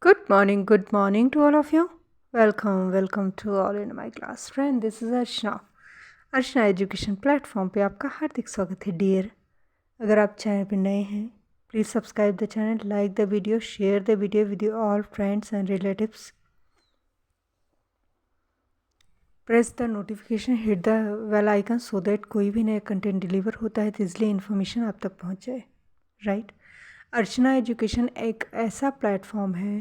Good morning to all of you. Welcome to all in my class. Friend, this is Archana. Archana education platform पे आपका हार्दिक स्वागत है dear. अगर आप channel पे नए हैं please subscribe the channel, like the video, share the video with all friends and relatives, press the notification, hit the bell icon so that कोई भी नया कंटेंट डिलीवर होता है तो इसलिए इन्फॉर्मेशन आप तक पहुंच जाए। राइट। अर्चना एजुकेशन एक ऐसा प्लेटफॉर्म है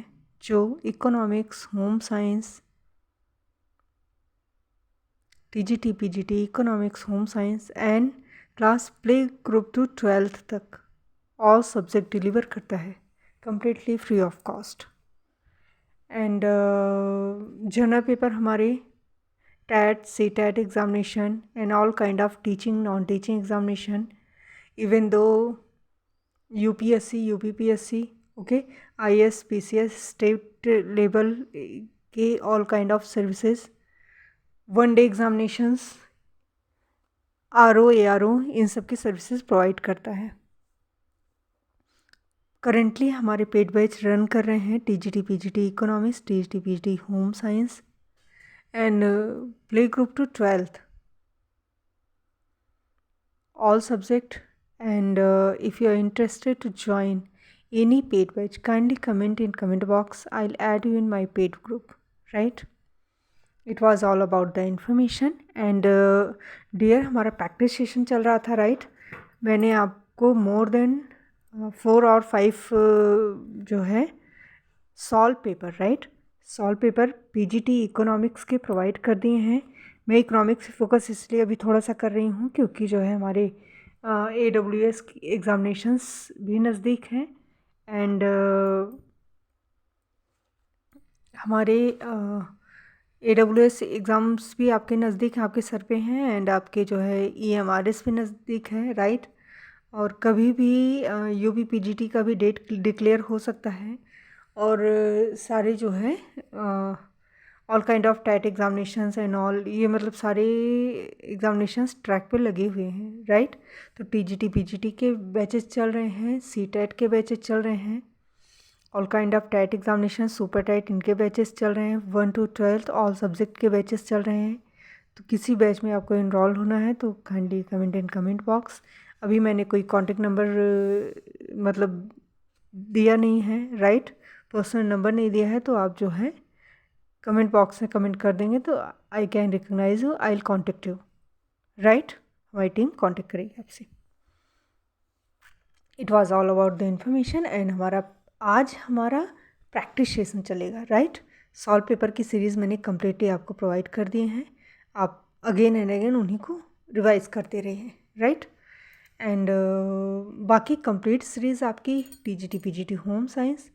जो economics, home science, TGT, PGT, economics, home science and class play group to 12th तक ऑल सब्जेक्ट डिलीवर करता है completely free of cost. And general paper हमारे TET, C TET examination and all kind of teaching, non teaching examination, even though UPSC, UPPSC, okay, IAS, PCS, state level के all kind of services, one day examinations, RO, ARO, इन सब की services provide करता है। Currently हमारे paid batch run कर रहे हैं TGT, PGT economics, TGT, PGT home science and play group to 12th all subject. And if you are interested to join any paid batch, kindly comment in comment box. I'll add you in my paid group. Right. It was all about the information. And dear, हमारा practice session चल रहा था, right. मैंने आपको more than 4 और 5 जो है solve paper, right, solve paper PGT economics के प्रोवाइड कर दिए हैं। मैं इकोनॉमिक्स से फोकस इसलिए अभी थोड़ा सा कर रही हूँ क्योंकि जो है हमारे AWS की एग्ज़ामिनेशंस भी नज़दीक हैं एंड हमारे AWS एग्ज़ाम्स भी आपके नज़दीक हैं, आपके सर पे हैं एंड आपके जो है EMRS भी नज़दीक है, राइट। और कभी भी UPPGT का भी डेट डिक्लेयर हो सकता है और सारे जो है all kind of TET examinations and all, ये मतलब सारे एग्जामिनेशंस ट्रैक पे लगे हुए हैं, राइट। तो टीजीटी, पीजीटी के बैचेस चल रहे हैं, सी टैट के बैचेस चल रहे हैं, all kind of TET examination, super TET, इनके बैचेस चल रहे हैं, 1 to 12th ऑल सब्जेक्ट के बैचेस चल रहे हैं। तो किसी बैच में आपको इनरोल होना है तो kindly comment in comment box. अभी मैंने कोई कॉन्टेक्ट नंबर मतलब दिया नहीं है, राइट, पर्सनल नंबर नहीं दिया है, तो आप जो है कमेंट बॉक्स में कमेंट कर देंगे तो I can recognise you, I will contact you, right. हमारी टीम कॉन्टेक्ट करेगी आपसे। It was all about the information and आज हमारा प्रैक्टिस सेशन चलेगा, राइट। सॉल्व पेपर की सीरीज़ मैंने कम्प्लीटली आपको प्रोवाइड कर दिए हैं, आप अगेन एंड अगेन उन्हीं को रिवाइज करते रहिए, राइट। एंड बाकी कंप्लीट सीरीज़ आपकी TGT, PGT home science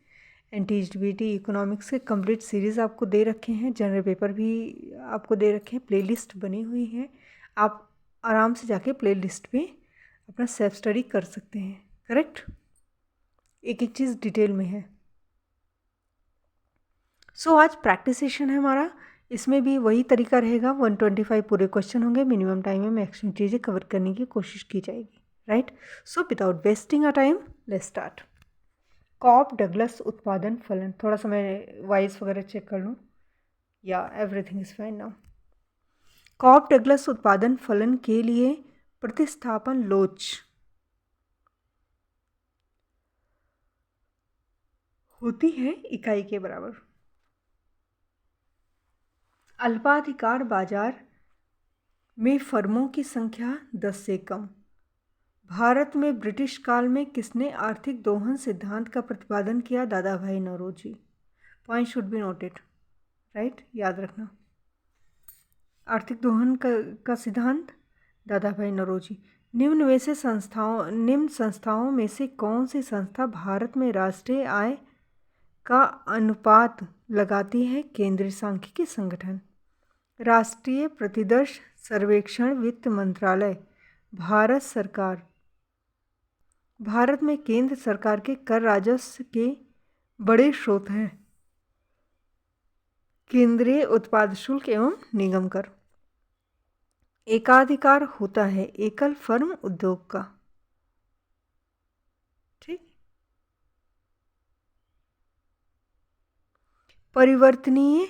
and TGT, PGT economics के कंप्लीट सीरीज़ आपको दे रखे हैं, जनरल पेपर भी आपको दे रखे हैं, प्लेलिस्ट बनी हुई है, आप आराम से जाके प्लेलिस्ट पे अपना सेल्फ स्टडी कर सकते हैं, करेक्ट। एक एक चीज़ डिटेल में है। सो आज प्रैक्टिस सेशन है हमारा, इसमें भी वही तरीका रहेगा, 125 पूरे क्वेश्चन होंगे, मिनिमम टाइम में मैक्सिमम चीज़ें कवर करने की कोशिश की जाएगी, right. So without wasting a time let's start. Cobb Douglas उत्पादन फलन, थोड़ा सा मैं वॉइस वगैरह चेक कर लूँ, या everything is fine now. Cobb Douglas उत्पादन फलन के लिए प्रतिस्थापन लोच होती है इकाई के बराबर। अल्पाधिकार बाजार में फर्मों की संख्या 10 से कम। भारत में ब्रिटिश काल में किसने आर्थिक दोहन सिद्धांत का प्रतिपादन किया? Dadabhai Naoroji. Point should be noted, right, याद रखना। आर्थिक दोहन का सिद्धांत दादा भाई नौरोजी। निम्न संस्थाओं में से कौन सी संस्था भारत में राष्ट्रीय आय का अनुपात लगाती है? केंद्रीय सांख्यिकी संगठन। राष्ट्रीय प्रतिदर्श सर्वेक्षण वित्त मंत्रालय। भारत सरकार। भारत में केंद्र सरकार के कर राजस्व के बड़े स्रोत हैं केंद्रीय उत्पाद शुल्क एवं निगम कर। एकाधिकार होता है एकल फर्म उद्योग का, ठीक। परिवर्तनीय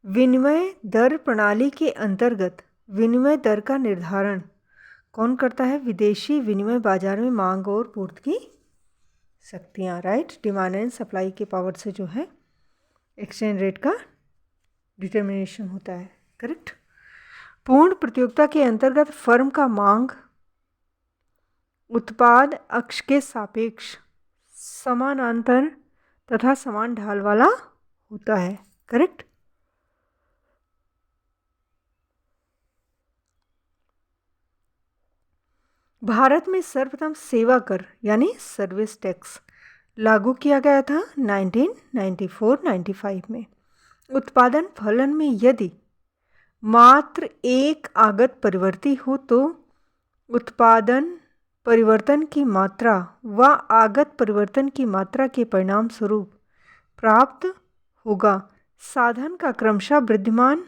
विनिमय दर प्रणाली के अंतर्गत विनिमय दर का निर्धारण कौन करता है? विदेशी विनिमय बाजार में मांग और पूर्ति की शक्तियाँ, राइट। डिमांड एंड सप्लाई के पावर से जो है एक्सचेंज रेट का डिटर्मिनेशन होता है, करेक्ट। पूर्ण प्रतियोगिता के अंतर्गत फर्म का मांग उत्पाद अक्ष के सापेक्ष समानांतर तथा समान ढाल वाला होता है, करेक्ट। भारत में सर्वप्रथम सेवा कर यानी सर्विस टैक्स लागू किया गया था 1994-95 में। उत्पादन फलन में यदि मात्र एक आगत परिवर्ती हो तो उत्पादन परिवर्तन की मात्रा व आगत परिवर्तन की मात्रा के परिणाम स्वरूप प्राप्त होगा साधन का क्रमशः वृद्धिमान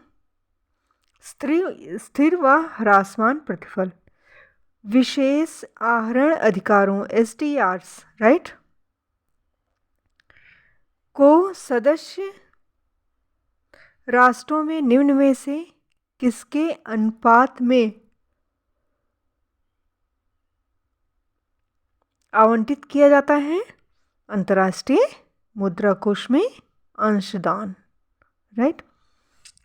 स्थिर व ह्रासमान प्रतिफल। विशेष आहरण अधिकारों SDRs, राइट, को सदस्य राष्ट्रों में निम्न में से किसके अनुपात में आवंटित किया जाता है? अंतर्राष्ट्रीय मुद्रा कोष में अंशदान, राइट।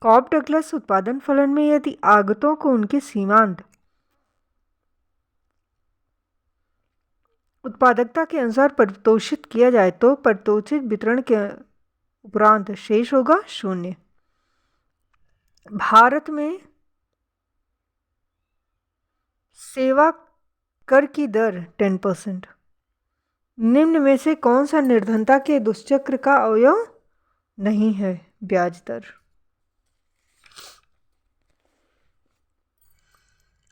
कॉब डगलस उत्पादन फलन में यदि आगतों को उनके सीमांत उत्पादकता के अनुसार परितोषित किया जाए तो परितोषित वितरण के उपरांत शेष होगा 0। भारत में सेवा कर की दर 10%। निम्न में से कौन सा निर्धनता के दुष्चक्र का अवयव नहीं है? ब्याज दर।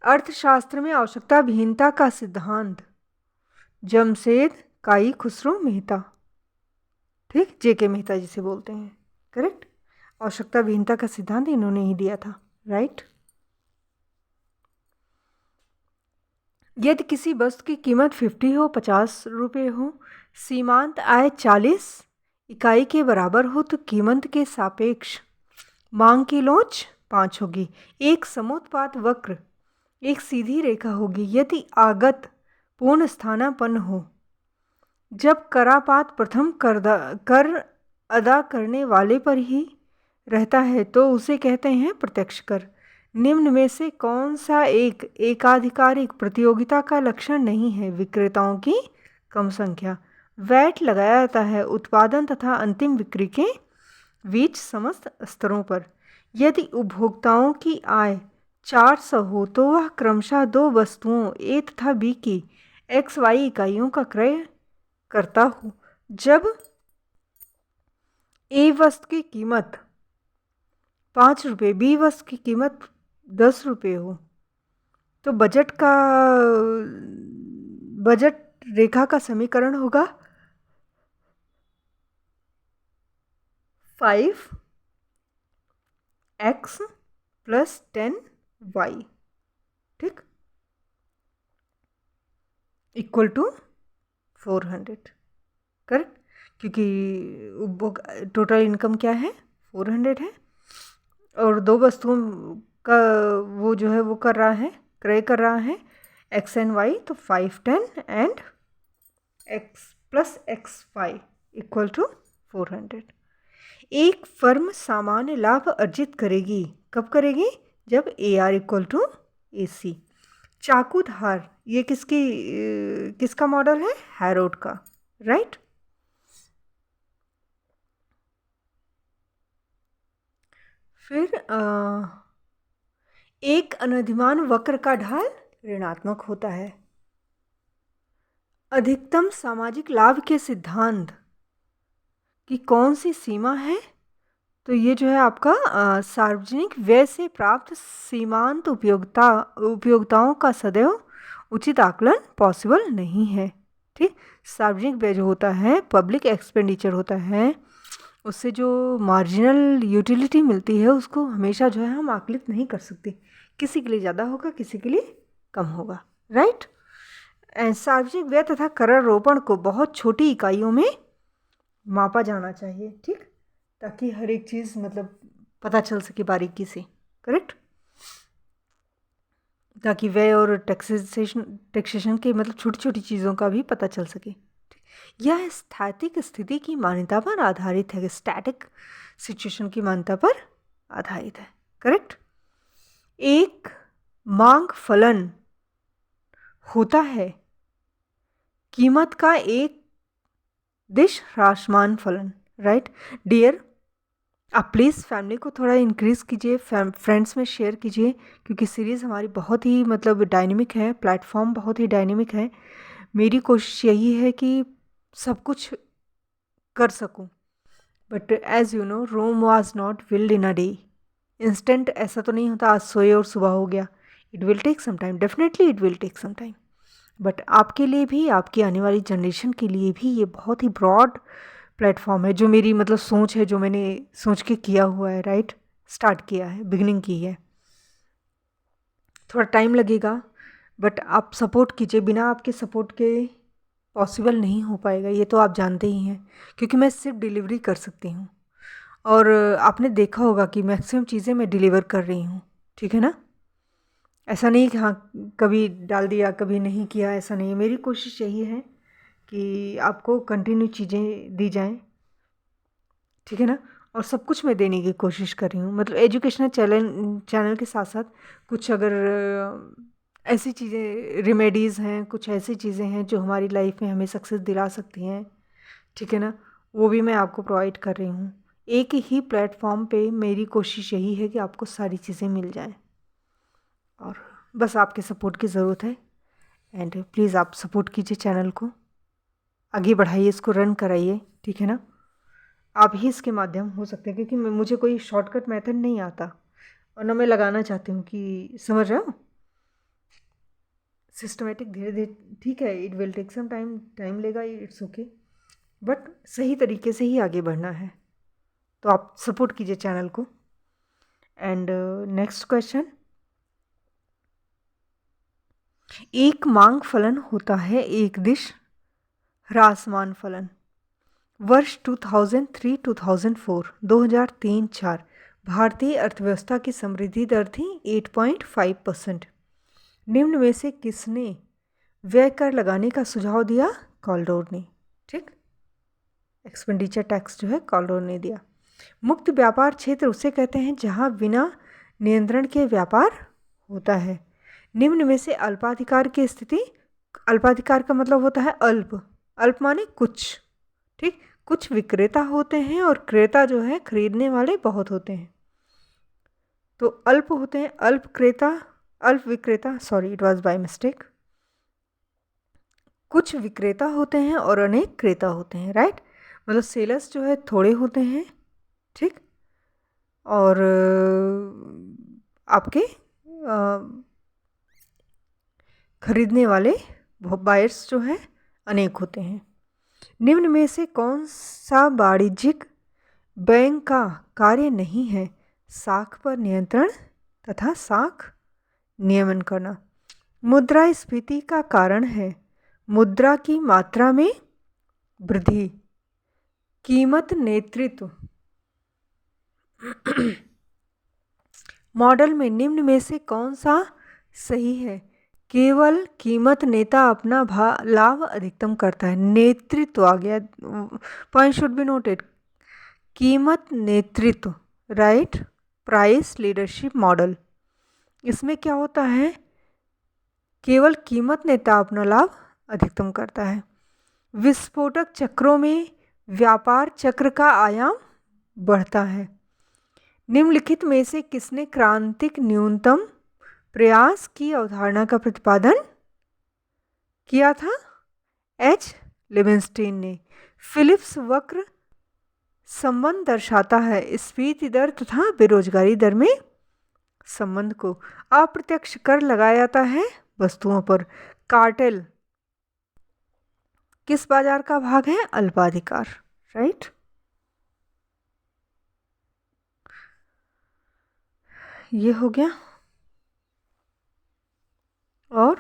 अर्थशास्त्र में आवश्यकता विहीनता का सिद्धांत जमशेद काई खुसरो मेहता, ठीक, JK मेहता जिसे बोलते हैं, करेक्ट। आवश्यकता विहीनता का सिद्धांत इन्होंने ही दिया था, राइट। यदि किसी वस्तु की कीमत 50 हो, 50 रुपये हो, सीमांत आय 40 इकाई के बराबर हो तो कीमत के सापेक्ष मांग की लोच 5 होगी। एक समोत्पात वक्र एक सीधी रेखा होगी यदि आगत पूर्ण स्थानापन्न हो। जब करापात प्रथम कर अदा करने वाले पर ही रहता है तो उसे कहते हैं प्रत्यक्ष कर। निम्न में से कौन सा एक एकाधिकारिक प्रतियोगिता का लक्षण नहीं है? विक्रेताओं की कम संख्या। वैट लगाया जाता है उत्पादन तथा अंतिम बिक्री के बीच समस्त स्तरों पर। यदि उपभोक्ताओं की आय 400 हो तो वह क्रमशः 2 वस्तुओं A तथा B की XY इकाइयों का क्रय करता हो। जब A वस्तु की कीमत 5 रुपये, B वस्तु की कीमत 10 रुपये हो तो बजट रेखा का समीकरण होगा 5x + 10y, ठीक, = 400, करेक्ट। क्योंकि टोटल इनकम क्या है? 400 है और 2 वस्तुओं का वो जो है वो कर रहा है, क्रय कर रहा है x and y, तो 5, 10 एंड x + x5 = 400। एक फर्म सामान्य लाभ अर्जित करेगी, कब करेगी? जब AR = AC। चाकू धार ये किसका मॉडल है? हैरोड का, राइट। फिर एक अनधिमान वक्र का ढाल ऋणात्मक होता है। अधिकतम सामाजिक लाभ के सिद्धांत की कौन सी सीमा है? तो ये जो है आपका सार्वजनिक व्यय से प्राप्त सीमांत उपयोगिताओं का सदैव उचित आकलन पॉसिबल नहीं है, ठीक। सार्वजनिक व्यय जो होता है, पब्लिक एक्सपेंडिचर होता है, उससे जो मार्जिनल यूटिलिटी मिलती है उसको हमेशा जो है हम आकलित नहीं कर सकते। किसी के लिए ज़्यादा होगा, किसी के लिए कम होगा, राइट। सार्वजनिक व्यय तथा करारोपण को बहुत छोटी इकाइयों में मापा जाना चाहिए, ठीक। ताकि हर एक चीज़ मतलब पता चल सके बारीकी से, करेक्ट, ताकि व्यय और टैक्सेशन के मतलब छोटी छोटी चीज़ों का भी पता चल सके। यह स्थैतिक स्थिति की मान्यता पर आधारित है, स्टैटिक सिचुएशन की मान्यता पर आधारित है, करेक्ट। एक मांग फलन होता है कीमत का एक दिश ह्रासमान फलन, राइट डियर। आप प्लीज़ फैमिली को थोड़ा इंक्रीज़ कीजिए, फ्रेंड्स में शेयर कीजिए, क्योंकि सीरीज़ हमारी बहुत ही मतलब डायनेमिक है, प्लेटफॉर्म बहुत ही डायनेमिक है। मेरी कोशिश यही है कि सब कुछ कर सकूं, but as you know Rome was not build in a day. Instant ऐसा तो नहीं होता आज सोए और सुबह हो गया। It will take some time, definitely it will take some time, but आपके लिए भी, आपकी आने वाली जनरेशन के लिए भी ये बहुत ही ब्रॉड प्लेटफॉर्म है। जो मेरी मतलब सोच है, जो मैंने सोच के किया हुआ है, राइट, स्टार्ट किया है, बिगिनिंग की है। थोड़ा टाइम लगेगा, बट आप सपोर्ट कीजिए, बिना आपके सपोर्ट के पॉसिबल नहीं हो पाएगा, ये तो आप जानते ही हैं, क्योंकि मैं सिर्फ डिलीवरी कर सकती हूँ। और आपने देखा होगा कि मैक्सिमम चीज़ें मैं डिलीवर कर रही हूँ, ठीक है ना। ऐसा नहीं कि हाँ कभी डाल दिया कभी नहीं किया, ऐसा नहीं है। मेरी कोशिश यही है कि आपको कंटिन्यू चीज़ें दी जाएं, ठीक है ना। और सब कुछ मैं देने की कोशिश कर रही हूँ, मतलब एजुकेशनल चैनल के साथ साथ कुछ अगर ऐसी चीज़ें रेमेडीज़ हैं, कुछ ऐसी चीज़ें हैं जो हमारी लाइफ में हमें सक्सेस दिला सकती हैं, ठीक है ना, वो भी मैं आपको प्रोवाइड कर रही हूँ। एक ही प्लेटफॉर्म पे मेरी कोशिश यही है कि आपको सारी चीज़ें मिल जाएं, और बस आपके सपोर्ट की ज़रूरत है। एंड प्लीज़ आप सपोर्ट कीजिए चैनल को, आगे बढ़ाइए, इसको रन कराइए, ठीक है ना। आप ही इसके माध्यम हो सकते हैं, क्योंकि मुझे कोई शॉर्टकट मेथड नहीं आता, और ना मैं लगाना चाहती हूँ कि, समझ रहे हो, सिस्टमेटिक, धीरे धीरे, ठीक है, it will take some time, time लेगा, इट्स ओके, बट सही तरीके से ही आगे बढ़ना है। तो आप सपोर्ट कीजिए चैनल को। एंड नेक्स्ट क्वेश्चन, एक मांग फलन होता है एक दिश ह्रासमान फलन। वर्ष 2003-2004 2003-4 भारतीय अर्थव्यवस्था की समृद्धि दर थी 8.5%। निम्न में से किसने व्यय कर लगाने का सुझाव दिया? कॉलडोर ने, ठीक, एक्सपेंडिचर टैक्स जो है कॉलडोर ने दिया। मुक्त व्यापार क्षेत्र उसे कहते हैं जहां बिना नियंत्रण के व्यापार होता है। निम्न में से अल्पाधिकार की स्थिति, अल्पाधिकार का मतलब होता है अल्प, अल्प माने कुछ, ठीक, कुछ विक्रेता होते हैं और क्रेता जो है खरीदने वाले बहुत होते हैं, तो अल्प होते हैं, अल्प क्रेता, अल्प विक्रेता, sorry it was by mistake. कुछ विक्रेता होते हैं और अनेक क्रेता होते हैं, राइट, मतलब सेलर्स जो है थोड़े होते हैं, ठीक, और आपके खरीदने वाले बायर्स जो है अनेक होते हैं। निम्न में से कौन सा वाणिज्यिक बैंक का कार्य नहीं है? साख पर नियंत्रण तथा साख नियमन करना। मुद्रास्फीति का कारण है मुद्रा की मात्रा में वृद्धि, कीमत नेतृत्व। मॉडल में निम्न में से कौन सा सही है? केवल कीमत नेता अपना लाभ अधिकतम करता है। नेतृत्व आ गया, पॉइंट शुड बी नोटेड, कीमत नेतृत्व, राइट, प्राइस लीडरशिप मॉडल। इसमें क्या होता है? केवल कीमत नेता अपना लाभ अधिकतम करता है। विस्फोटक चक्रों में व्यापार चक्र का आयाम बढ़ता है। निम्नलिखित में से किसने क्रांतिक न्यूनतम प्रयास की अवधारणा का प्रतिपादन किया था? एच लिविंगस्टीन ने। फिलिप्स वक्र संबंध दर्शाता है स्फीति दर तथा बेरोजगारी दर में संबंध को। अप्रत्यक्ष कर लगाया जाता है वस्तुओं पर। कार्टेल किस बाजार का भाग है? अल्पाधिकार, राइट। ये हो गया। और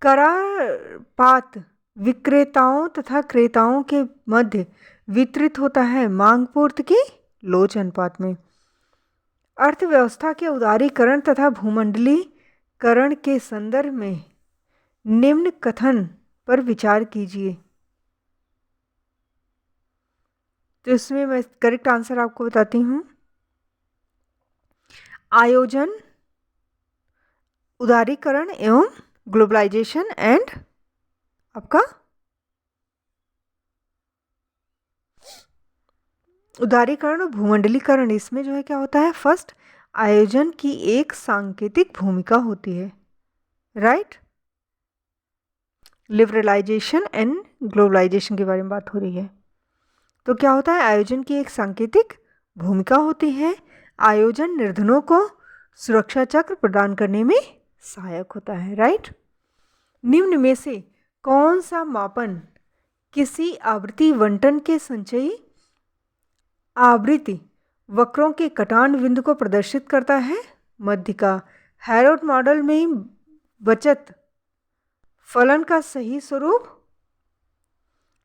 करारपात विक्रेताओं तथा क्रेताओं के मध्य वितरित होता है मांग पूर्ति की लोच अनुपात में। अर्थव्यवस्था के उदारीकरण तथा भूमंडलीकरण के संदर्भ में निम्न कथन पर विचार कीजिए। तो इसमें मैं करेक्ट आंसर आपको बताती हूँ। आयोजन, उदारीकरण एवं ग्लोबलाइजेशन एंड आपका उदारीकरण और भूमंडलीकरण, इसमें जो है क्या होता है, फर्स्ट आयोजन की एक सांकेतिक भूमिका होती है, राइट। लिबरलाइजेशन एंड ग्लोबलाइजेशन के बारे में बात हो रही है। तो क्या होता है, आयोजन की एक सांकेतिक भूमिका होती है। आयोजन निर्धनों को सुरक्षा चक्र प्रदान करने में सहायक होता है, राइट। निम्न में से कौन सा मापन किसी आवृत्ति बंटन के संचयी आवृत्ति वक्रों के कटान बिंदु को प्रदर्शित करता है? मध्य का हैरोल्ड मॉडल में बचत फलन का सही स्वरूप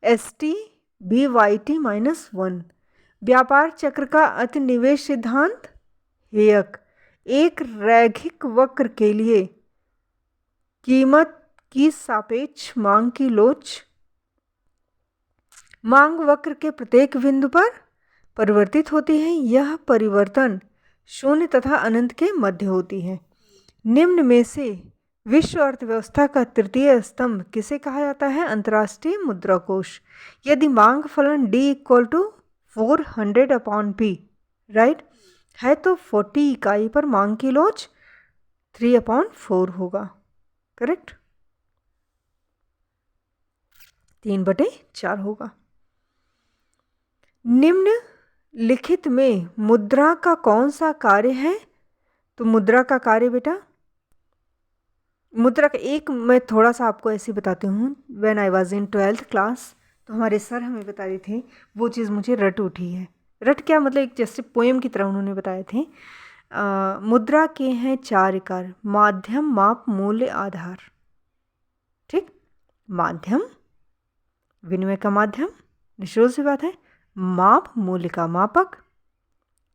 ST BYT -1। व्यापार चक्र का अतिनिवेश सिद्धांत हेयक। एक रैखिक वक्र के लिए कीमत की सापेक्ष मांग की लोच मांग वक्र के प्रत्येक बिंदु पर परिवर्तित होती है। यह परिवर्तन शून्य तथा अनंत के मध्य होती है। निम्न में से विश्व अर्थव्यवस्था का तृतीय स्तंभ किसे कहा जाता है? अंतर्राष्ट्रीय मुद्रा कोष। यदि मांग फलन D = 400/P, राइट, है तो 40 इकाई पर मांग की लोच 3/4 होगा, करेक्ट, 3/4 होगा। निम्न लिखित में मुद्रा का कौन सा कार्य है? तो मुद्रा का कार्य बेटा, मुद्रा का एक मैं थोड़ा सा आपको ऐसे बताती हूँ। When I was in 12th class, तो हमारे सर हमें बता रहे थे, वो चीज़ मुझे रट उठी है। रट क्या मतलब, एक जैसे पोएम की तरह उन्होंने बताए थे। मुद्रा के हैं 4 आकार: माध्यम, माप, मूल्य, आधार। ठीक, माध्यम विनिमय का माध्यम, निश्चित सी बात है। माप मूल्य का मापक,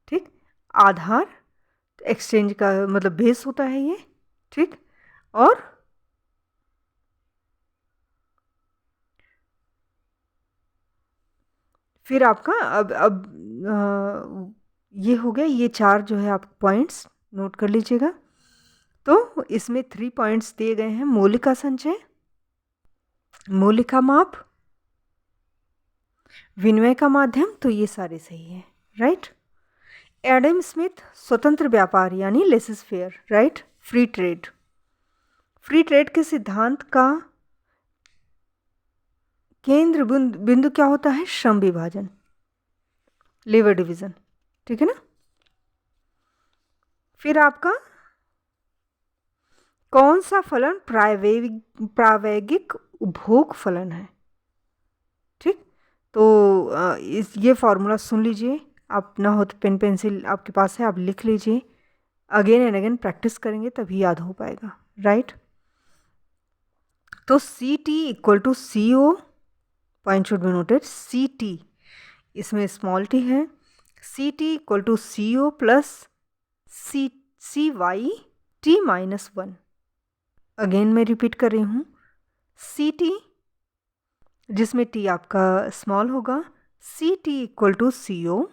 ठीक। आधार एक्सचेंज का मतलब बेस होता है ये, ठीक। और फिर आपका अब ये हो गया, ये 4 जो है आप पॉइंट्स नोट कर लीजिएगा। तो इसमें 3 पॉइंट्स दिए गए हैं: मूल्य का संचय, मूल्य का माप, विनिमय का माध्यम। तो ये सारे सही है, राइट। एडम स्मिथ स्वतंत्र व्यापार यानी laces fair, right, free trade. Free trade के सिद्धांत का केंद्र बिंदु क्या होता है? श्रम विभाजन, लेबर डिवीजन, ठीक है ना। फिर आपका कौन सा फलन प्रावेगिक उपभोग फलन है? ठीक, तो ये फॉर्मूला सुन लीजिए, आप ना हो तो पेन पेंसिल आपके पास है, आप लिख लीजिए। अगेन एंड अगेन प्रैक्टिस करेंगे तभी याद हो पाएगा, राइट। तो CT = CO, point should be noted, CT इसमें स्मॉल t है। CT = CO plus CYT -1। Again मैं रिपीट कर रही हूँ, CT जिसमें t आपका स्मॉल होगा, CT = CO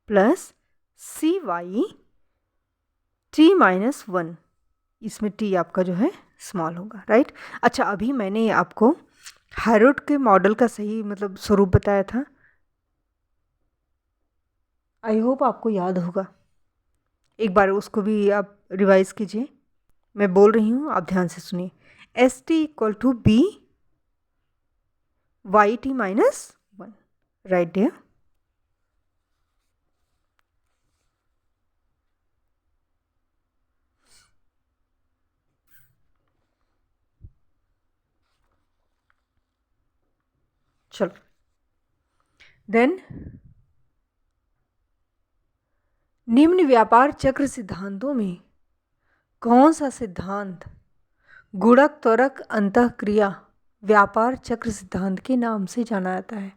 प्लस CYT -1, इसमें t आपका जो है स्मॉल होगा, राइट। अच्छा, अभी मैंने आपको हैरोल्ड के मॉडल का सही मतलब स्वरूप बताया था, आई होप आपको याद होगा। एक बार उसको भी आप रिवाइज कीजिए, मैं बोल रही हूँ, आप ध्यान से सुनिए। ST = BYT -1, right dear. चलो देन, निम्न व्यापार चक्र सिद्धांतों में कौन सा सिद्धांत गुणक त्वरक अंतःक्रिया व्यापार चक्र सिद्धांत के नाम से जाना जाता है?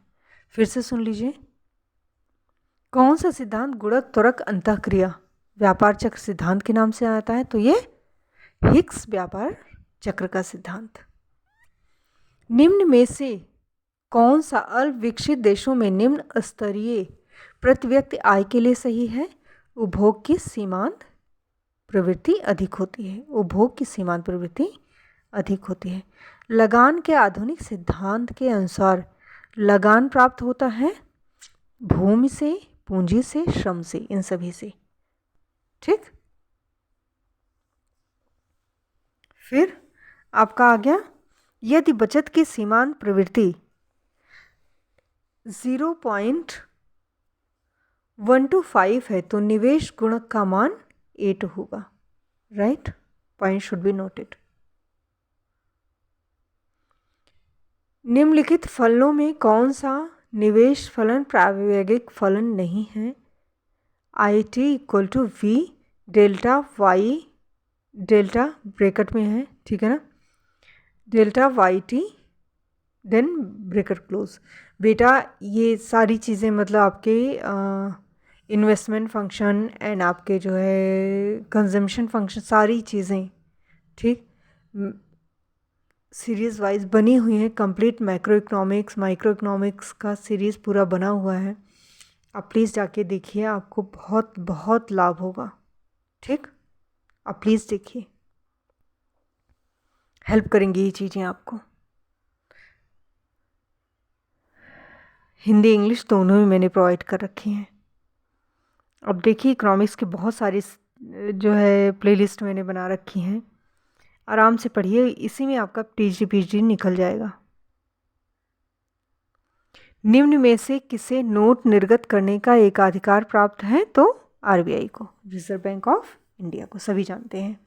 फिर से सुन लीजिए। कौन सा सिद्धांत गुणक त्वरक अंतःक्रिया व्यापार चक्र सिद्धांत के नाम से आता है? तो ये हिग्स व्यापार चक्र का सिद्धांत। निम्न में से कौन सा अल्पविकसित देशों में निम्न स्तरीय प्रति व्यक्ति आय के लिए सही है? उपभोग की सीमांत प्रवृत्ति अधिक होती है। उपभोग की सीमांत प्रवृत्ति अधिक होती है। लगान के आधुनिक सिद्धांत के अनुसार लगान प्राप्त होता है भूमि से, पूंजी से, श्रम से, इन सभी से। ठीक। फिर आपका आ गया, यदि बचत की सीमांत प्रवृत्ति 0.125 है तो निवेश गुणक का मान 8 होगा। Right, point should be noted. निम्नलिखित फलनों में कौन सा निवेश फलन प्रायोगिक फलन नहीं है? IT equal to V delta Y, delta bracket में है, ठीक है ना, delta YT then bracket close. बेटा ये सारी चीज़ें मतलब आपके इन्वेस्टमेंट फंक्शन एंड आपके जो है कंजम्पशन फंक्शन, सारी चीज़ें ठीक सीरीज़ वाइज बनी हुई हैं। Complete macro economics, micro economics का सीरीज़ पूरा बना हुआ है। आप प्लीज़ जाके देखिए, आपको बहुत बहुत लाभ होगा। ठीक, आप प्लीज़ देखिए, हेल्प करेंगी ये चीज़ें आपको। हिंदी इंग्लिश दोनों ही मैंने प्रोवाइड कर रखी हैं। अब देखिए, इकोनॉमिक्स के बहुत सारी जो है प्लेलिस्ट मैंने बना रखी हैं, आराम से पढ़िए, इसी में आपका PhD निकल जाएगा। निम्न में से किसे नोट निर्गत करने का एकाधिकार प्राप्त है? तो RBI को, रिजर्व बैंक ऑफ इंडिया को, सभी जानते हैं।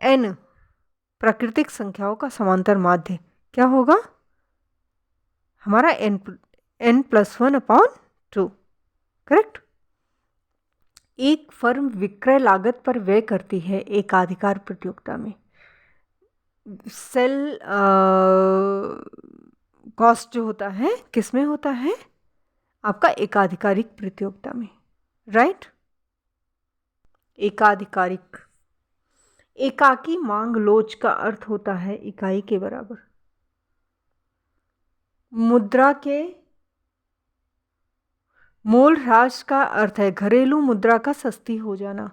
N प्राकृतिक संख्याओं का समांतर माध्य क्या होगा? हमारा n+1/2, करेक्ट। एक फर्म विक्रय लागत पर व्यय करती है एकाधिकार प्रतियोगिता में। सेल कॉस्ट जो होता है किस में होता है? आपका एकाधिकारिक प्रतियोगिता में। राइट, एकाधिकारिक। एकाकी मांग लोच का अर्थ होता है इकाई के बराबर। मुद्रा के मूल्यह्रास का अर्थ है घरेलू मुद्रा का सस्ती हो जाना।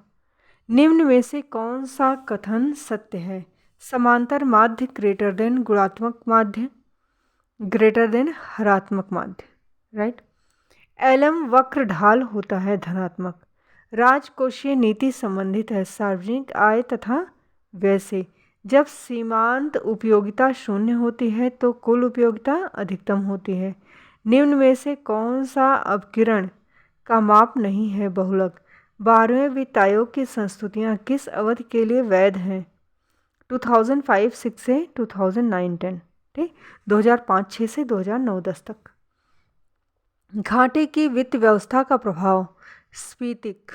निम्न में से कौन सा कथन सत्य है? समांतर माध्य ग्रेटर देन गुणात्मक माध्य ग्रेटर देन हरात्मक माध्य। राइट। एलम वक्र ढाल होता है धनात्मक। राजकोषीय नीति संबंधित है सार्वजनिक आय तथा व्यय से। जब सीमांत उपयोगिता शून्य होती है तो कुल उपयोगिता अधिकतम होती है। निम्न में से कौन सा अपकिरण का माप नहीं है बहुलक? 12वें वित्त आयोग की संस्तुतियाँ किस अवधि के लिए वैध हैं? 2005-06 से 2009-10, ठीक, 2005-06 से 2009-10 तक। घाटे की वित्त व्यवस्था का प्रभाव स्फीतिक।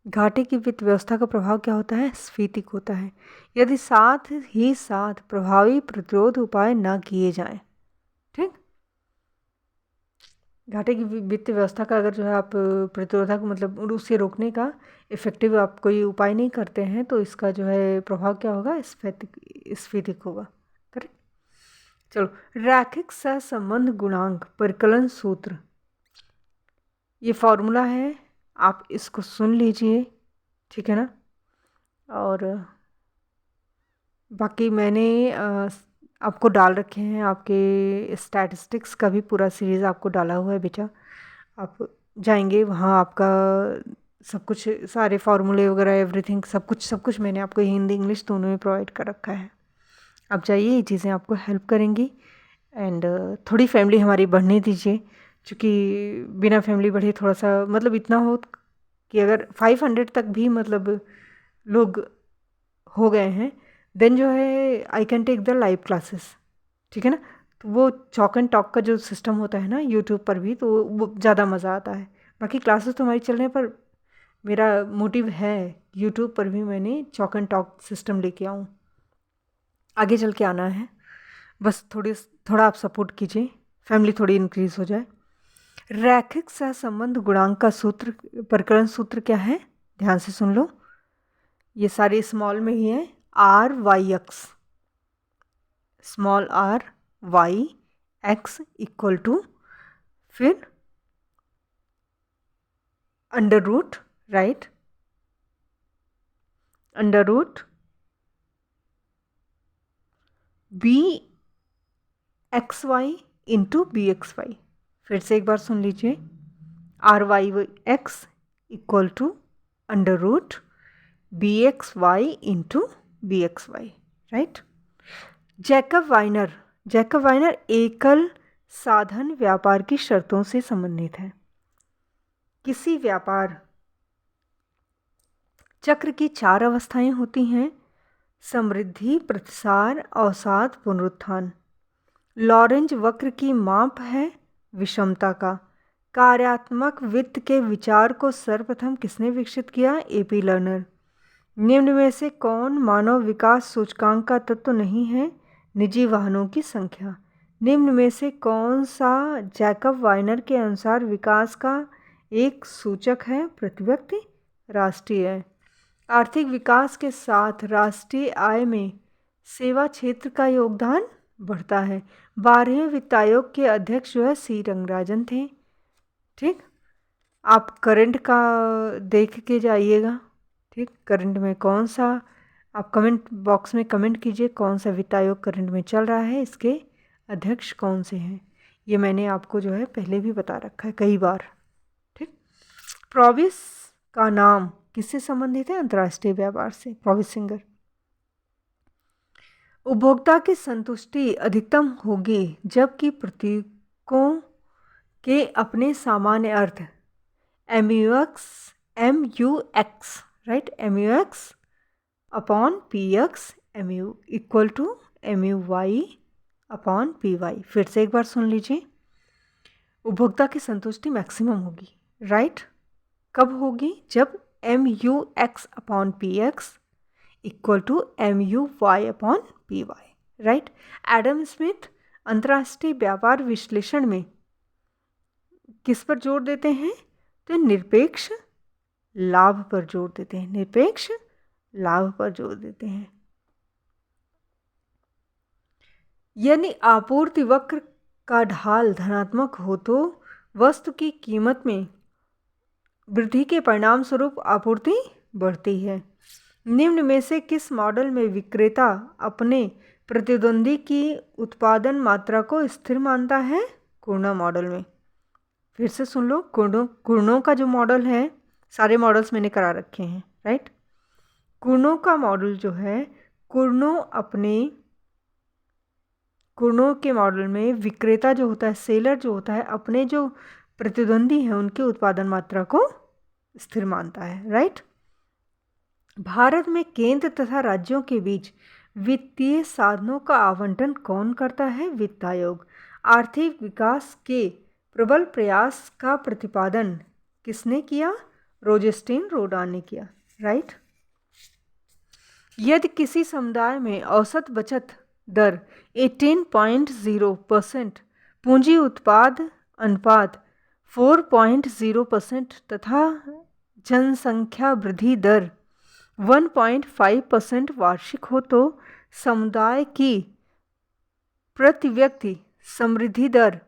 घाटे की वित्त व्यवस्था का प्रभाव क्या होता है? स्फीतिक होता है यदि साथ ही साथ प्रभावी प्रतिरोध उपाय न किए जाएं। ठीक, घाटे की वित्त व्यवस्था का अगर जो है आप प्रतिरोधक मतलब उससे रोकने का इफेक्टिव आप कोई उपाय नहीं करते हैं तो इसका जो है प्रभाव क्या होगा? स्फीतिक होगा। करेक्ट। चलो, रैखिक सहसंबंध गुणांक परिकलन सूत्र, ये फॉर्मूला है, आप इसको सुन लीजिए, ठीक है ना। और बाकी मैंने आपको डाल रखे हैं, आपके स्टैटिस्टिक्स का भी पूरा सीरीज़ आपको डाला हुआ है बेटा। आप जाएंगे वहाँ, आपका सब कुछ, सारे फार्मूले वगैरह एवरीथिंग, सब कुछ मैंने आपको हिंदी इंग्लिश दोनों में प्रोवाइड कर रखा है। आप जाइए, ये चीज़ें आपको हेल्प करेंगी। एंड थोड़ी फैमिली हमारी बढ़ने दीजिए, क्योंकि बिना फैमिली बढ़े थोड़ा सा मतलब इतना हो कि अगर 500 तक भी मतलब लोग हो गए हैं देन जो है I can take the live classes, ठीक है ना। तो वो चॉक एंड टॉक का जो सिस्टम होता है ना यूट्यूब पर भी, तो वो ज़्यादा मज़ा आता है। बाकी क्लासेस तो हमारी चल रहे हैं, पर मेरा मोटिव है यूट्यूब पर भी मैंने चॉक एंड टॉक सिस्टम लेके आऊँ, आगे चल के आना है। बस थोड़ा आप सपोर्ट कीजिए, फैमिली थोड़ी इंक्रीज हो जाए। रैखिक सहसंबंध गुणांक का सूत्र, प्रकरण सूत्र क्या है? ध्यान से सुन लो, ये सारे स्मॉल में ही है। R Y X, small R Y X equal to, फिर under root, right, under root B X Y into B X Y. फिर से एक बार सुन लीजिए, R Y X equal to under root B X Y into B X Y, right. Jacob Viner एकल साधन व्यापार की शर्तों से संबंधित है। किसी व्यापार चक्र की 4 अवस्थाएं होती हैं: समृद्धि, प्रतिसार, अवसाद, पुनरुत्थान। लॉरेंज वक्र की माप है विषमता का। कार्यात्मक वित्त के विचार को सर्वप्रथम किसने विकसित किया? AP learner. निम्न में से कौन मानव विकास सूचकांक का तत्व नहीं है? निजी वाहनों की संख्या। निम्न में से कौन सा जैकब वाइनर के अनुसार विकास का एक सूचक है? प्रति व्यक्ति राष्ट्रीय आय। आर्थिक विकास के साथ राष्ट्रीय आय में सेवा क्षेत्र का योगदान बढ़ता है। 12वें वित्त आयोग के अध्यक्ष जो है सी रंगराजन थे। ठीक, आप करंट का देख के जाइएगा। ठीक, करंट में कौन सा, आप कमेंट बॉक्स में कमेंट कीजिए कौन सा वित्त आयोग करंट में चल रहा है, इसके अध्यक्ष कौन से हैं। ये मैंने आपको जो है पहले भी बता रखा है कई बार। ठीक, प्रोविस का नाम किससे संबंधित है? अंतर्राष्ट्रीय व्यापार से। Prowess singer. उपभोक्ता की संतुष्टि अधिकतम होगी जबकि प्रतीकों के अपने सामान्य अर्थ MUX right, MUX upon PX MU equal to MUY upon PY। फिर से एक बार सुन लीजिए, उपभोक्ता की संतुष्टि मैक्सिमम होगी, राइट। कब होगी? जब MUX upon PX equal to MUY upon PY, right. Adam Smith अंतर्राष्ट्रीय व्यापार विश्लेषण में किस पर जोर देते हैं? तो निरपेक्ष लाभ पर जोर देते हैं, निरपेक्ष लाभ पर जोर देते हैं। यानी आपूर्ति वक्र का ढाल धनात्मक हो तो वस्तु की कीमत में वृद्धि के परिणाम स्वरूप आपूर्ति बढ़ती है। निम्न में से किस मॉडल में विक्रेता अपने प्रतिद्वंदी की उत्पादन मात्रा को स्थिर मानता है? कुर्णा मॉडल में। फिर से सुन लो, कुर्नों का जो मॉडल है, सारे मॉडल्स मैंने करा रखे हैं, राइट। कुर्नों का मॉडल जो है, कुर्नों के मॉडल में विक्रेता जो होता है, सेलर जो होता है, अपने जो प्रतिद्वंदी हैं उनके उत्पादन मात्रा को स्थिर मानता है, राइट। भारत में केंद्र तथा राज्यों के बीच वित्तीय साधनों का आवंटन कौन करता है? वित्त आयोग। आर्थिक विकास के प्रबल प्रयास का प्रतिपादन किसने किया? रोजेस्टीन रोडान ने किया, राइट। यदि किसी समुदाय में औसत बचत दर 18.0%, पूंजी उत्पाद अनुपात 4.0% तथा जनसंख्या वृद्धि दर 1.5% वार्षिक हो तो समुदाय की प्रति व्यक्ति समृद्धि दर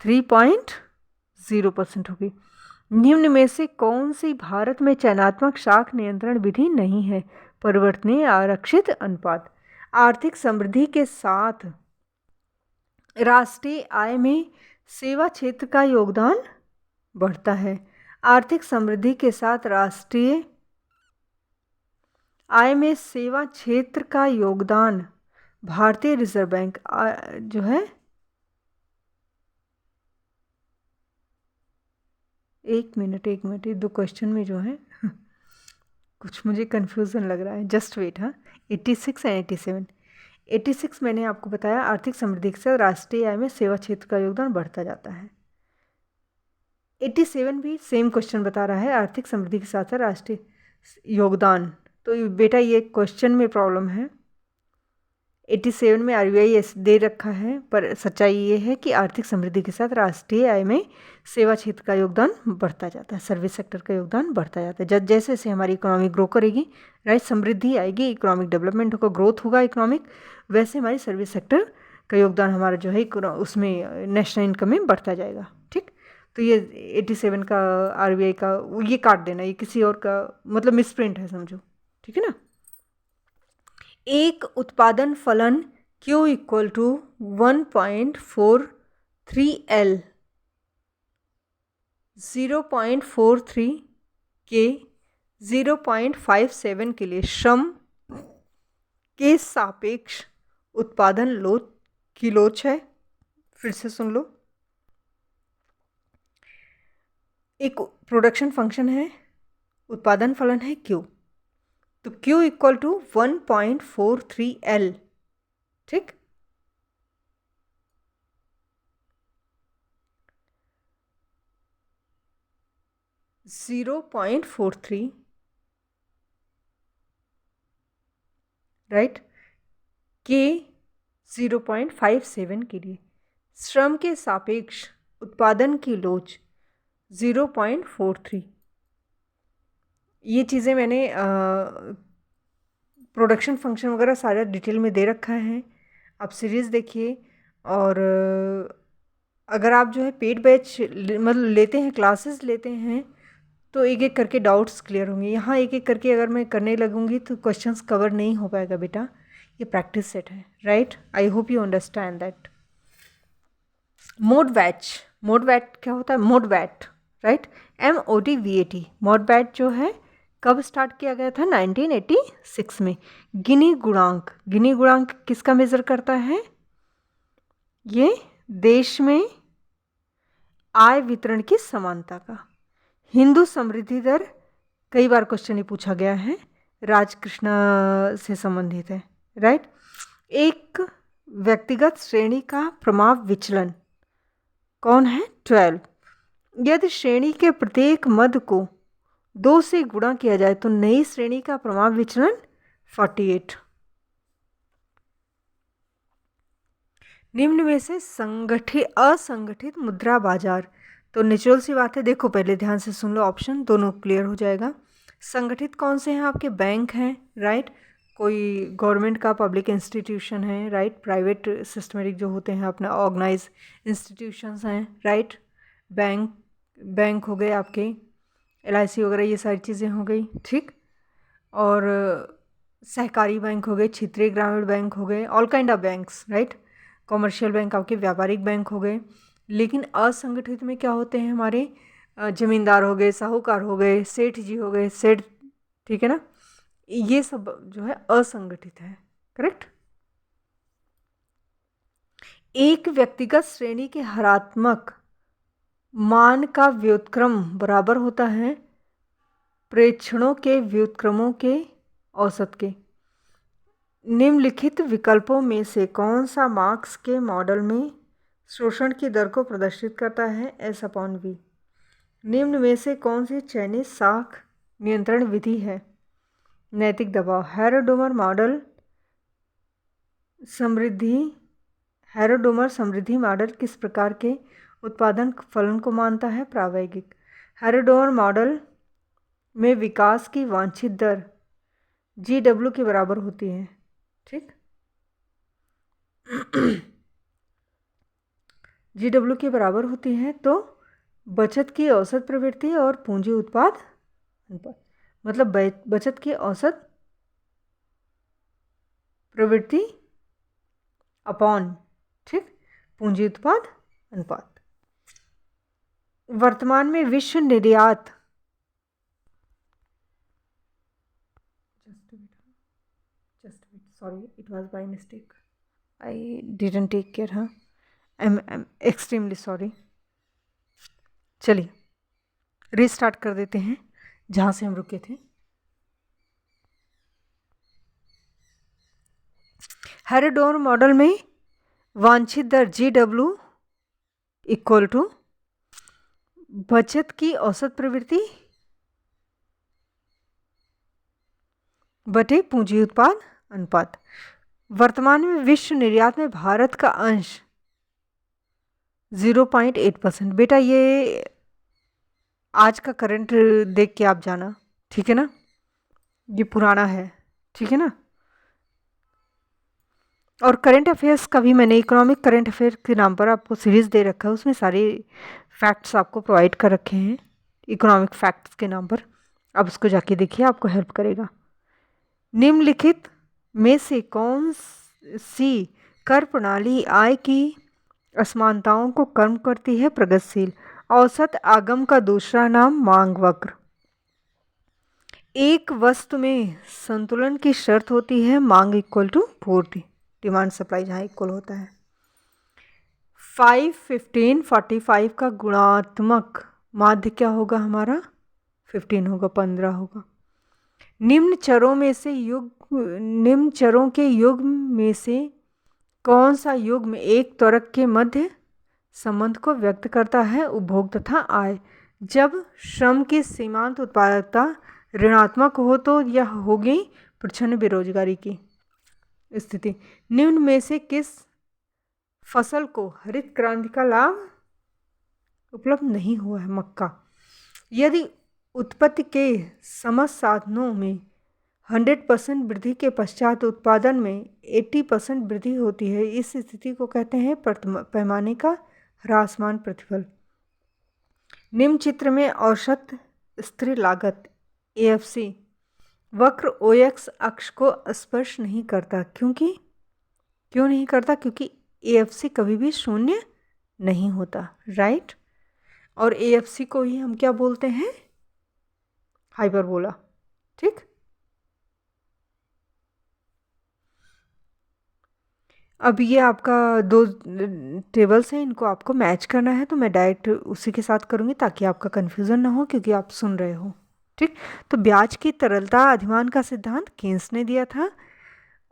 3.0% होगी। निम्न में से कौन सी भारत में चयनात्मक शाख नियंत्रण विधि नहीं है? परिवर्तनीय आरक्षित अनुपात। आर्थिक समृद्धि के साथ राष्ट्रीय आय में सेवा क्षेत्र का योगदान बढ़ता है। आर्थिक समृद्धि के साथ राष्ट्रीय आय में सेवा क्षेत्र का योगदान भारतीय रिजर्व बैंक जो है, एक मिनट ये 2 क्वेश्चन में जो है कुछ मुझे कन्फ्यूज़न लग रहा है, जस्ट वेट। हाँ, 86 एंड 87। 86 मैंने आपको बताया आर्थिक समृद्धि के साथ राष्ट्रीय आय में सेवा क्षेत्र का योगदान बढ़ता जाता है। 87 भी सेम क्वेश्चन बता रहा है, आर्थिक समृद्धि के साथ राष्ट्रीय योगदान। तो बेटा ये क्वेश्चन में प्रॉब्लम है, 87 में आरबीआई दे रखा है, पर सच्चाई ये है कि आर्थिक समृद्धि के साथ राष्ट्रीय आय में सेवा क्षेत्र का योगदान बढ़ता जाता है, सर्विस सेक्टर का योगदान बढ़ता जाता है। जैसे जैसे हमारी इकोनॉमी ग्रो करेगी, राइट, समृद्धि आएगी, इकोनॉमिक डेवलपमेंट होगा, ग्रोथ होगा इकोनॉमिक, वैसे हमारी सर्विस सेक्टर का योगदान हमारा जो है उसमें नेशनल इनकम में बढ़ता जाएगा। ठीक, तो ये 87 का आरबीआई का ये काट देना, ये किसी और का मतलब मिसप्रिंट है समझो, ठीक है ना। एक उत्पादन फलन Q इक्वल टू 1.43 L, 0.43 के 0.57 के लिए श्रम के सापेक्ष उत्पादन लोच की लोच है। फिर से सुन लो, एक प्रोडक्शन फंक्शन है, उत्पादन फलन है Q, तो Q इक्वल टू 1.43 L, ठीक, .43, राइट, के 0.57 के लिए श्रम के सापेक्ष उत्पादन की लोच 0.43। ये चीज़ें मैंने प्रोडक्शन फंक्शन वगैरह सारा डिटेल में दे रखा है, आप सीरीज़ देखिए। और अगर आप जो है पेड बैच मतलब लेते हैं, क्लासेस लेते हैं, तो एक एक करके डाउट्स क्लियर होंगे। यहाँ एक एक करके अगर मैं करने लगूंगी तो क्वेश्चंस कवर नहीं हो पाएगा बेटा, ये प्रैक्टिस सेट है, right. I hope you understand that. Mod VAT क्या होता है? Mod VAT, right, MODVAT। Mod VAT जो है कब स्टार्ट किया गया था? 1986 में। गिनी गुणांक किसका मेज़र करता है? ये देश में आय वितरण की समानता का। हिंदू समृद्धि दर कई बार क्वेश्चन ही पूछा गया है, राजकृष्ण से संबंधित है, राइट। एक व्यक्तिगत श्रेणी का प्रमाव विचलन कौन है? 12। यदि श्रेणी के प्रत्येक मद को 2 से गुणा किया जाए तो नई श्रेणी का प्रमाव विचलन 48। निम्न में से असंगठित मुद्रा बाजार, तो नेचुरल सी बात है, देखो पहले ध्यान से सुन लो, ऑप्शन दोनों क्लियर हो जाएगा। संगठित कौन से हैं आपके? बैंक हैं, राइट, कोई गवर्नमेंट का पब्लिक इंस्टीट्यूशन है, राइट, प्राइवेट सिस्टमेटिक जो होते हैं अपना ऑर्गेनाइज इंस्टीट्यूशंस हैं, राइट, बैंक हो गए आपके, LIC वगैरह ये सारी चीज़ें हो गई, ठीक। और सहकारी बैंक हो गए, क्षेत्रीय ग्रामीण बैंक हो गए, all kind of banks, right. Commercial bank आपके व्यापारिक बैंक हो गए। लेकिन असंगठित में क्या होते हैं? हमारे जमींदार हो गए, साहूकार हो गए, सेठ जी हो गए, सेठ, ठीक है ना, ये सब जो है असंगठित है, करेक्ट। एक व्यक्तिगत श्रेणी के हरात्मक मान का व्युत्क्रम बराबर होता है प्रेक्षणों के व्युत्क्रमों के औसत के। निम्नलिखित विकल्पों में से कौन सा मार्क्स के मॉडल में शोषण की दर को प्रदर्शित करता है? S/V। निम्न में से कौन सी चयनित साख नियंत्रण विधि है? नैतिक दबाव। हैरोडोमर समृद्धि मॉडल किस प्रकार के उत्पादन फलन को मानता है? प्रायोगिक। हैरोडोमर मॉडल में विकास की वांछित दर GW के बराबर होती है, ठीक। GW के बराबर होती है, तो बचत की औसत प्रवृत्ति और पूंजी उत्पाद अनुपात, मतलब बचत की औसत प्रवृत्ति अपॉन, ठीक, पूंजी उत्पाद अनुपात। वर्तमान में विश्व निर्यात, sorry, it was by mistake, I didn't take care, हाँ, I'm extremely sorry। चलिए रीस्टार्ट कर देते हैं जहाँ से हम रुके थे। हैरोडोमर मॉडल में वांछित दर GW इक्वल टू बचत की औसत प्रवृत्ति बटे पूंजी उत्पाद अनुपात। वर्तमान में विश्व निर्यात में भारत का अंश 0.8%। बेटा ये आज का करंट देख के आप जाना, ठीक है ना, ये पुराना है, ठीक है ना। और करंट अफेयर्स का भी मैंने इकोनॉमिक करंट अफेयर के नाम पर आपको सीरीज़ दे रखा है, उसमें सारे फैक्ट्स आपको प्रोवाइड कर रखे हैं इकोनॉमिक फैक्ट्स के नाम पर। अब उसको जाके देखिए, आपको हेल्प करेगा। निम्नलिखित में से कौन सी कर प्रणाली आय की असमानताओं को कम करती है? प्रगतिशील। औसत आगम का दूसरा नाम मांग वक्र। एक वस्तु में संतुलन की शर्त होती है मांग इक्वल टू पूर्ति, डिमांड सप्लाई जहाँ इक्वल होता है। 5, 15, 45 का गुणात्मक माध्य क्या होगा हमारा? 15 होगा, 15 होगा। निम्न चरों के युग्म में से कौन सा युग्म एक त्वरक के मध्य संबंध को व्यक्त करता है? उपभोग तथा आय। जब श्रम की सीमांत उत्पादकता ऋणात्मक हो तो यह होगी प्रच्छन्न बेरोजगारी की स्थिति। निम्न में से किस फसल को हरित क्रांति का लाभ उपलब्ध नहीं हुआ है? मक्का। यदि उत्पत्ति के समस्त साधनों में 100% वृद्धि के पश्चात उत्पादन में 80% वृद्धि होती है, इस स्थिति को कहते हैं पैमाने का ह्रासमान प्रतिफल। निम्न चित्र में औसत स्थिर लागत AFC वक्र OX अक्ष को स्पर्श नहीं करता। क्यों नहीं करता? क्योंकि AFC कभी भी शून्य नहीं होता, राइट। और AFC को ही हम क्या बोलते हैं? हाइपरबोला, ठीक। अब ये आपका 2 टेबल्स हैं, इनको आपको मैच करना है, तो मैं डायरेक्ट उसी के साथ करूँगी ताकि आपका कन्फ्यूज़न ना हो, क्योंकि आप सुन रहे हो, ठीक। तो ब्याज की तरलता अधिमान का सिद्धांत केन्स ने दिया था।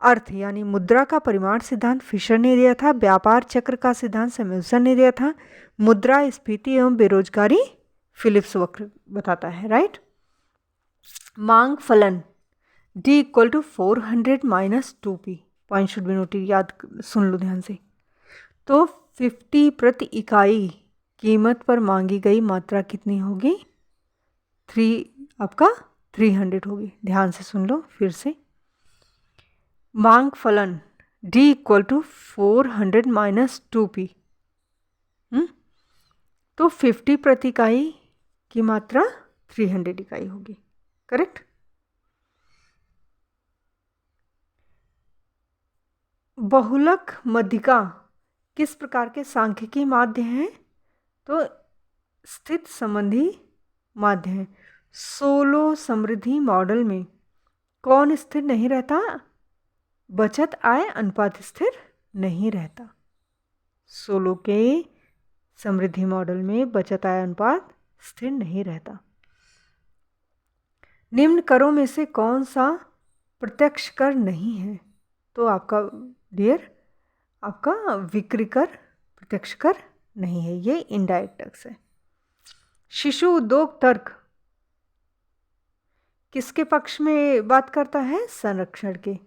अर्थ यानी मुद्रा का परिमाण सिद्धांत फिशर ने दिया था। व्यापार चक्र का सिद्धांत सैमुअल्सन ने दिया था। मुद्रा स्फीति एवं बेरोजगारी फिलिप्स वक्र बताता है, राइट। मांग फलन D equal to 400 minus 2P, point should be noted, याद सुन लो ध्यान से। तो 50 प्रति इकाई कीमत पर मांगी गई मात्रा कितनी होगी? 300 होगी। ध्यान से सुन लो फिर से। मांग फलन D equal to 400 minus 2P, तो 50 प्रति इकाई की मात्रा 300 इकाई होगी, करेक्ट। बहुलक मध्यिका किस प्रकार के सांख्यिकी माध्य हैं? तो स्थित संबंधी माध्य हैं। सोलो समृद्धि मॉडल में कौन स्थिर नहीं रहता? बचत आय अनुपात स्थिर नहीं रहता। सोलो के समृद्धि मॉडल में बचत आय अनुपात स्थिर नहीं रहता। निम्न करों में से कौन सा प्रत्यक्ष कर नहीं है? तो आपका डियर आपका बिक्री कर प्रत्यक्ष कर नहीं है, ये इनडायरेक्ट टैक्स है। शिशु उद्योग तर्क किसके पक्ष में बात करता है? संरक्षण के।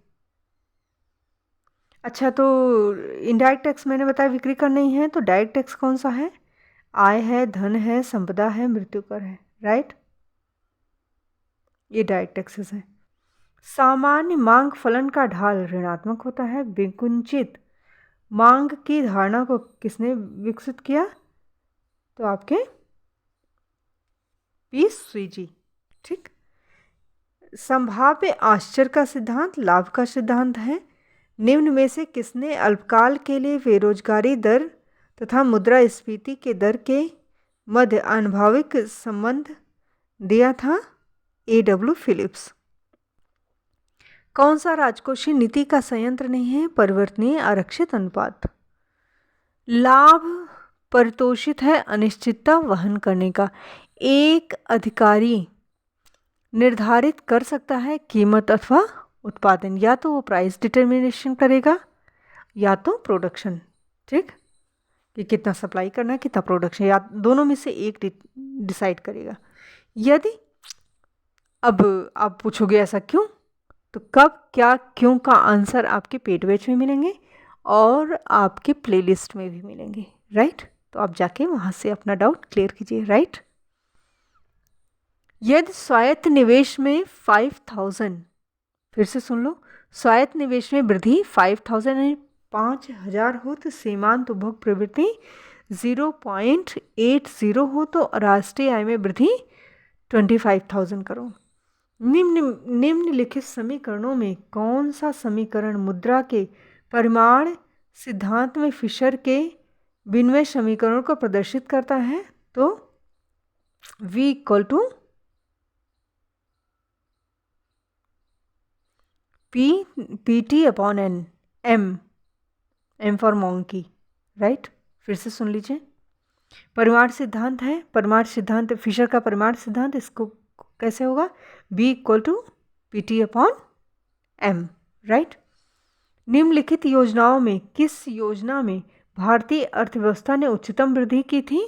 अच्छा, तो इनडायरेक्ट टैक्स मैंने बताया बिक्री कर नहीं है, तो डायरेक्ट टैक्स कौन सा है? आय है, धन है, संपदा है, मृत्यु कर है, राइट। ये डायरेक्ट टैक्सेस हैं। सामान्य मांग फलन का ढाल ऋणात्मक होता है। विकुंचित मांग की धारणा को किसने विकसित किया? तो आपके P. स्वीजी, ठीक। संभाव्य आश्चर्य का सिद्धांत लाभ का सिद्धांत है। निम्न में से किसने अल्पकाल के लिए बेरोजगारी दर तथा मुद्रास्फीति के दर के मध्य आनुभविक संबंध दिया था? A.W. फिलिप्स। कौन सा राजकोषीय नीति का संयंत्र नहीं है? परिवर्तनीय आरक्षित अनुपात। लाभ परितोषित है अनिश्चितता वहन करने का। एक अधिकारी निर्धारित कर सकता है कीमत अथवा उत्पादन, या तो वो प्राइस डिटर्मिनेशन करेगा या तो प्रोडक्शन, ठीक, कि कितना सप्लाई करना है, कितना प्रोडक्शन, या दोनों में से एक डिसाइड करेगा। यदि अब आप पूछोगे ऐसा क्यों, तो कब, क्या, क्यों का आंसर आपके पेड बैच में मिलेंगे और आपके प्लेलिस्ट में भी मिलेंगे, राइट। तो आप जाके वहाँ से अपना डाउट क्लियर कीजिए, राइट। यदि स्वायत्त निवेश में 5000, फिर से सुन लो, स्वायत्त निवेश में वृद्धि 5000 यानी 5000 हो तो सीमांत उपभोग प्रवृत्ति 0.80 हो तो राष्ट्रीय आय में वृद्धि 25,000 करो। निम्नलिखित समीकरणों में कौन सा समीकरण मुद्रा के परिमाण सिद्धांत में फिशर के विनिमय समीकरण को प्रदर्शित करता है? तो V = PT/N, M for monkey, right. फिर से सुन लीजिए, परिमाण सिद्धांत है, परिमाण सिद्धांत फिशर का परिमाण सिद्धांत, इसको कैसे होगा? B = PT/M, right. निम्नलिखित योजनाओं में किस योजना में भारतीय अर्थव्यवस्था ने उच्चतम वृद्धि की थी?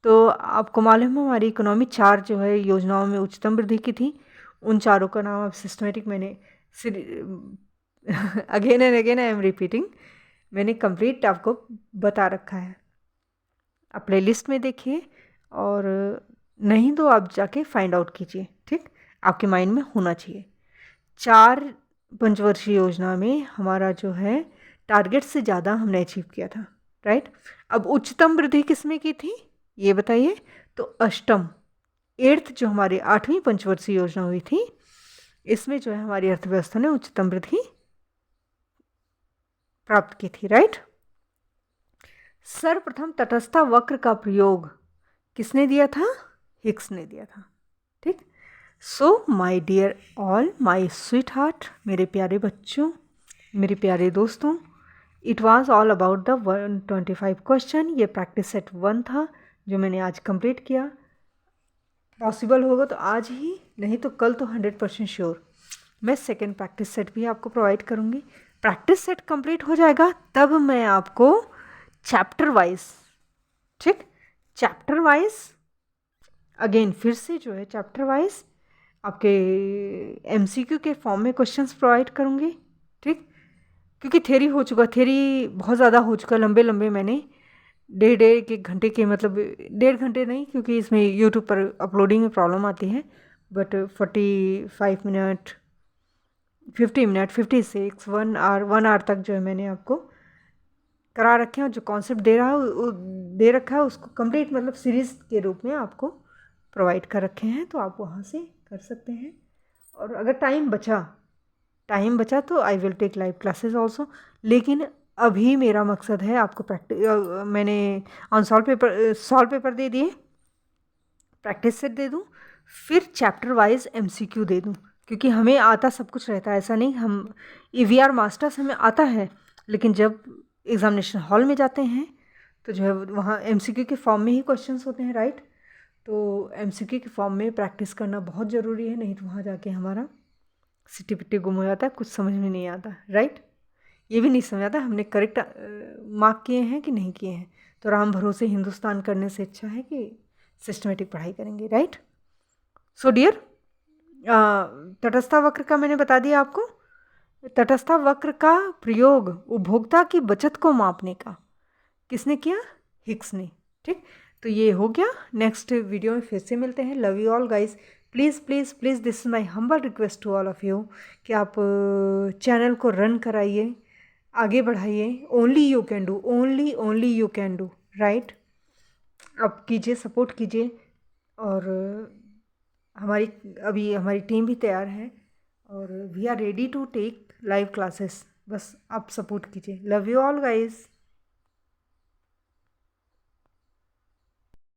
तो आपको मालूम है हमारी इकोनॉमी 4 जो है योजनाओं में उच्चतम वृद्धि की थी। उन चारों का नाम अब सिस्टमेटिक मैंने again and again I am repeating, मैंने कंप्लीट आपको बता रखा है। आप प्लेलिस्ट में देखिए और नहीं तो आप जाके फाइंड आउट कीजिए, ठीक। आपके माइंड में होना चाहिए। 4 पंचवर्षीय योजना में हमारा जो है टारगेट से ज़्यादा हमने अचीव किया था, राइट। अब उच्चतम वृद्धि किसमें की थी ये बताइए? तो अष्टम 8th जो हमारी 8वीं पंचवर्षीय योजना हुई थी, इसमें जो है हमारी अर्थव्यवस्था ने उच्चतम वृद्धि प्राप्त की थी, राइट। सर्वप्रथम तटस्थता वक्र का प्रयोग किसने दिया था? हिग्स ने दिया था, ठीक। So my dear all my sweetheart, मेरे प्यारे बच्चों, मेरे प्यारे दोस्तों, it was all about the 125 question. ये प्रैक्टिस सेट 1 था जो मैंने आज कंप्लीट किया। पॉसिबल होगा तो आज ही, नहीं तो कल तो 100% श्योर मैं सेकेंड प्रैक्टिस सेट भी आपको प्रोवाइड करूँगी। प्रैक्टिस सेट कंप्लीट हो जाएगा तब मैं आपको चैप्टर वाइज, ठीक, चैप्टर वाइज अगेन फिर से जो है चैप्टर वाइज आपके MCQ के फॉर्म में क्वेश्चंस प्रोवाइड करूँगी, ठीक। क्योंकि थ्योरी हो चुका, थ्योरी बहुत ज़्यादा हो चुका, लंबे लंबे मैंने 1.5 घंटे के, मतलब 1.5 घंटे नहीं, क्योंकि इसमें यूट्यूब पर अपलोडिंग में प्रॉब्लम आती है, बट 45 मिनट 50 मिनट 56 1 आवर तक जो है मैंने आपको करा रखे हैं। और जो कॉन्सेप्ट दे रखा है उसको कंप्लीट मतलब सीरीज़ के रूप में आपको प्रोवाइड कर रखे हैं, तो आप वहाँ से कर सकते हैं। और अगर टाइम बचा तो I will take live classes also. लेकिन अभी मेरा मकसद है आपको मैंने सॉल्व पेपर दे दिए, प्रैक्टिस सेट दे दूँ, फिर चैप्टर वाइज MCQ दे दूँ, क्योंकि हमें आता सब कुछ रहता है, ऐसा नहीं हम EVR मास्टर्स हमें आता है, लेकिन जब एग्ज़ामिनेशन हॉल में जाते हैं तो जो है वहाँ MCQ के फॉर्म में ही क्वेश्चंस होते हैं, राइट। तो MCQ के फॉर्म में प्रैक्टिस करना बहुत ज़रूरी है, नहीं तो वहाँ जाके हमारा सिटी पिट्टी गुम हो जाता है, कुछ समझ में नहीं आता, राइट। ये भी नहीं समझ आता हमने करेक्ट मार्क किए हैं कि नहीं किए हैं। तो राम भरोसे हिंदुस्तान करने से अच्छा है कि सिस्टमेटिक पढ़ाई करेंगे, राइट। सो डियर, तटस्थता वक्र का मैंने बता दिया आपको। तटस्थता वक्र का प्रयोग उपभोक्ता की बचत को मापने का किसने किया? हिग्स ने, ठीक। तो ये हो गया, नेक्स्ट वीडियो में फिर से मिलते हैं। Love you all guys, please please please, this is my humble request to all of you कि आप चैनल को रन कराइए, आगे बढ़ाइए। Only you can do, only you can do, right. आप कीजिए, सपोर्ट कीजिए। और हमारी टीम भी तैयार है और we are ready to take live classes, बस आप सपोर्ट कीजिए। Love you all guys.